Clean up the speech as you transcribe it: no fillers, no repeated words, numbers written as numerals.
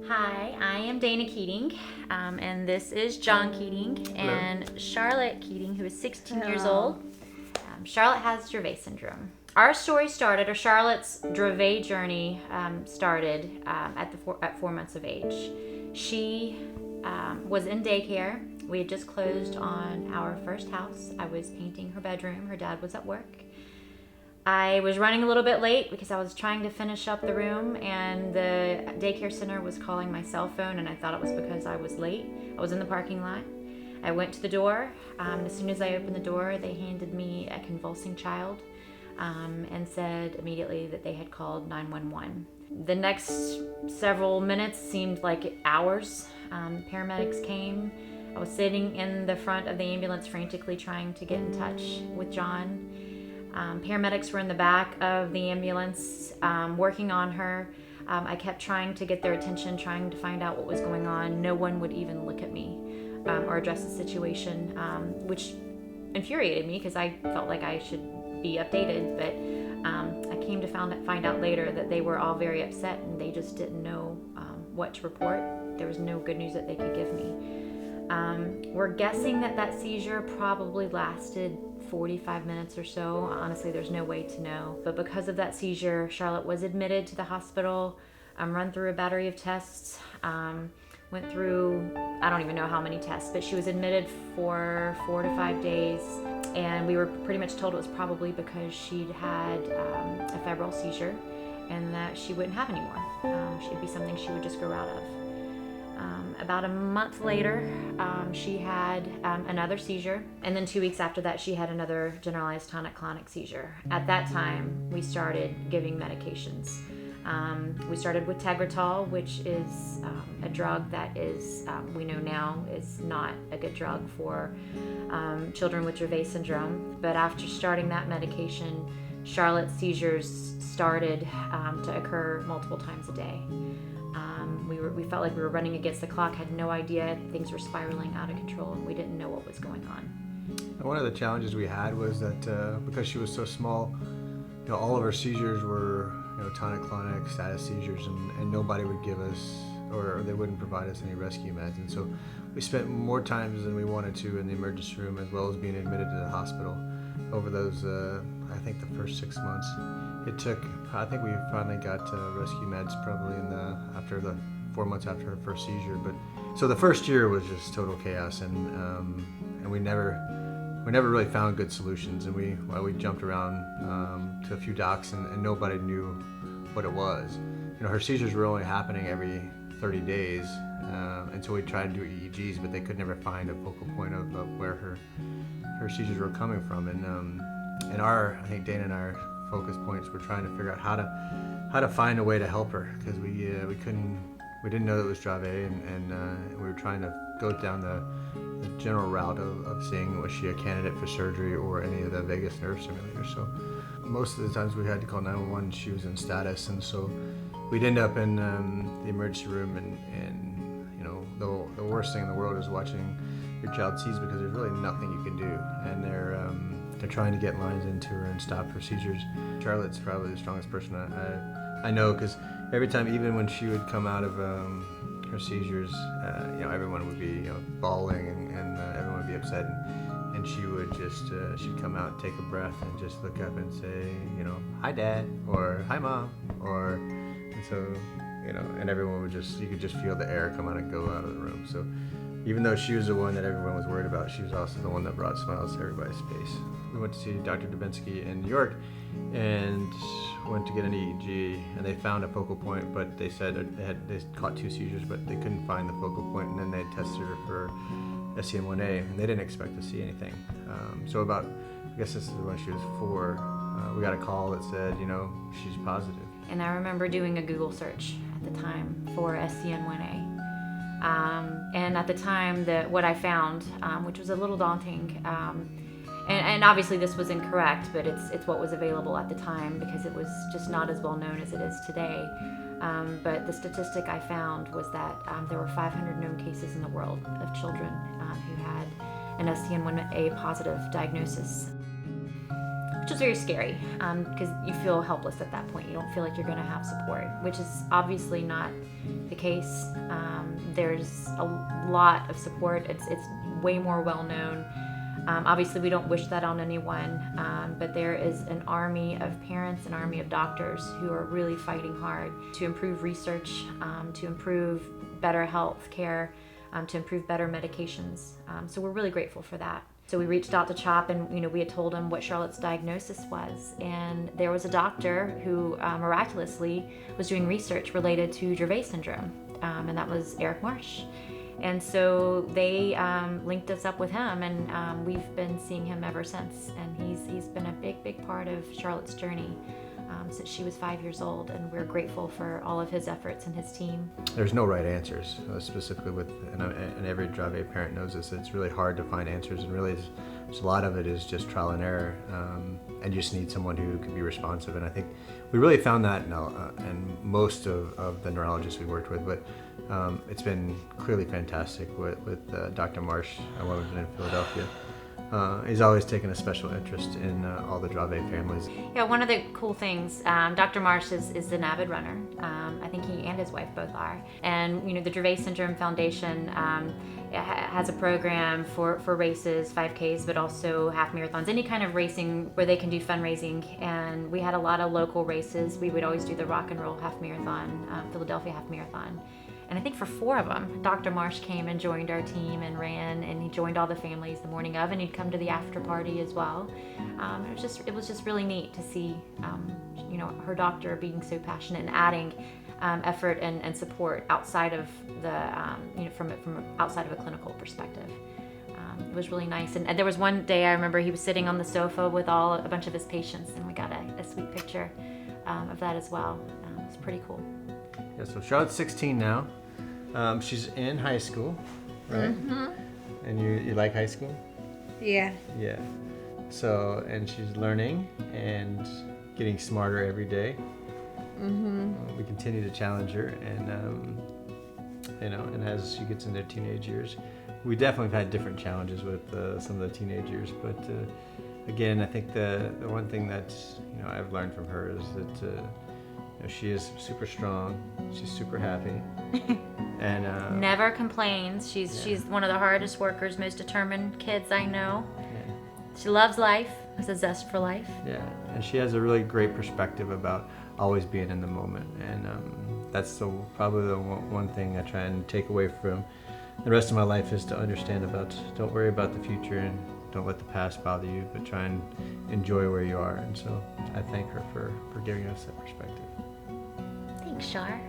Hi, I am Dana Keating, and this is John Keating and Charlotte Keating, who is 16 years old. Charlotte has Dravet syndrome. Our story started, or Charlotte's Dravet journey started at 4 months of age. She was in daycare. We had just closed on our first house. I was painting her bedroom. Her dad was at work. I was running a little bit late because I was trying to finish up the room, and the daycare center was calling my cell phone, and I thought it was because I was late. I was in the parking lot. I went to the door. As soon as I opened the door, they handed me a convulsing child and said immediately that they had called 911. The next several minutes seemed like hours. Paramedics came. I was sitting in the front of the ambulance frantically trying to get in touch with John. Paramedics were in the back of the ambulance working on her. I kept trying to get their attention, trying to find out what was going on. No one would even look at me or address the situation, which infuriated me because I felt like I should be updated. But I came to find out later that they were all very upset and they just didn't know what to report. There was no good news that they could give me. We're guessing that seizure probably lasted 45 minutes or so. Honestly, there's no way to know. But because of that seizure, Charlotte was admitted to the hospital, run through a battery of tests, went through, I don't even know how many tests, but she was admitted for 4 to 5 days. And we were pretty much told it was probably because she'd had a febrile seizure and that she wouldn't have any more. She'd be something she would just grow out of. About a month later, she had another seizure, and then 2 weeks after that, she had another generalized tonic-clonic seizure. At that time, we started giving medications. We started with Tegretol, which is a drug that is, we know now, is not a good drug for children with Dravet syndrome. But after starting that medication, Charlotte's seizures started to occur multiple times a day. We felt like we were running against the clock, had no idea things were spiraling out of control, and we didn't know what was going on. One of the challenges we had was that because she was so small, all of her seizures were tonic-clonic status seizures, and nobody would give us, or they wouldn't provide us any rescue meds. And so we spent more times than we wanted to in the emergency room, as well as being admitted to the hospital over those, I think the first 6 months. I think we finally got rescue meds probably after the 4 months after her first seizure. But so the first year was just total chaos, and we never really found good solutions. And we jumped around to a few docs, and nobody knew what it was. Her seizures were only happening every 30 days, and so we tried to do EEGs, but they could never find a focal point of where her seizures were coming from. And I think Dana and our focus points were trying to figure out how to find a way to help her, because we didn't know that it was Dravet, and we were trying to go down the general route of seeing was she a candidate for surgery or any of the vagus nerve stimulators. So most of the times we had to call 911, she was in status, and so we'd end up in the emergency room, and the worst thing in the world is watching your child seize, because there's really nothing you can do, and they're trying to get lines into her and stop her seizures. Charlotte's probably the strongest person I know, because every time, even when she would come out of her seizures, everyone would be bawling, and everyone would be upset, and she would just she'd come out, take a breath, and just look up and say, hi Dad, or hi Mom, and so and everyone would you could just feel the air come out and go out of the room. So even though she was the one that everyone was worried about, she was also the one that brought smiles to everybody's face. We went to see Dr. Dubinsky in New York and went to get an EEG, and they found a focal point, but they said they caught 2 seizures, but they couldn't find the focal point, and then they tested her for SCN1A, and they didn't expect to see anything. So about, I guess this is when she was 4, we got a call that said, she's positive. And I remember doing a Google search at the time for SCN1A. And at the time, what I found, which was a little daunting, and obviously this was incorrect, but it's what was available at the time, because it was just not as well known as it is today. But the statistic I found was that there were 500 known cases in the world of children who had an SCN1A positive diagnosis. which is very scary because you feel helpless at that point. You don't feel like you're going to have support, which is obviously not the case. There's a lot of support. It's way more well known. Obviously, we don't wish that on anyone, but there is an army of parents, an army of doctors who are really fighting hard to improve research, to improve better health care, to improve better medications. So we're really grateful for that. So we reached out to CHOP, and we had told him what Charlotte's diagnosis was, and there was a doctor who miraculously was doing research related to Dravet syndrome, and that was Eric Marsh. And so they linked us up with him, and we've been seeing him ever since. And he's been a big part of Charlotte's journey since she was 5 years old, and we're grateful for all of his efforts and his team. There's no right answers, specifically with, and every Dravet parent knows this, it's really hard to find answers, and really a lot of it is just trial and error, and you just need someone who can be responsive. And I think we really found that in most of the neurologists we worked with, but it's been clearly fantastic with Dr. Marsh at Wilmington in Philadelphia. He's always taken a special interest in all the Dravet families. Yeah, one of the cool things, Dr. Marsh is an avid runner. I think he and his wife both are. And the Dravet Syndrome Foundation has a program for races, 5Ks, but also half marathons, any kind of racing where they can do fundraising. And we had a lot of local races. We would always do the Rock and Roll Half Marathon, Philadelphia Half Marathon. And I think for 4 of them, Dr. Marsh came and joined our team and ran, and he joined all the families the morning of, and he'd come to the after party as well. It was just really neat to see, her doctor being so passionate and adding effort and support outside of from outside of a clinical perspective. It was really nice. And there was one day I remember he was sitting on the sofa with a bunch of his patients, and we got a sweet picture of that as well. It was pretty cool. Yeah, so Charlotte's 16 now. She's in high school, right? Mm-hmm. And you like high school? Yeah. Yeah. So, and she's learning and getting smarter every day. Mm-hmm. We continue to challenge her, and and as she gets into teenage years, we definitely have had different challenges with some of the teenage years. But again, I think the one thing that I've learned from her is that she is super strong. She's super happy, and never complains. She's one of the hardest workers, most determined kids I know. Yeah. She loves life. Has a zest for life. Yeah, and she has a really great perspective about always being in the moment, and that's probably the one thing I try and take away from the rest of my life is to understand don't worry about the future and don't let the past bother you, but try and enjoy where you are. And so I thank her for giving us that perspective. Thanks, Shar.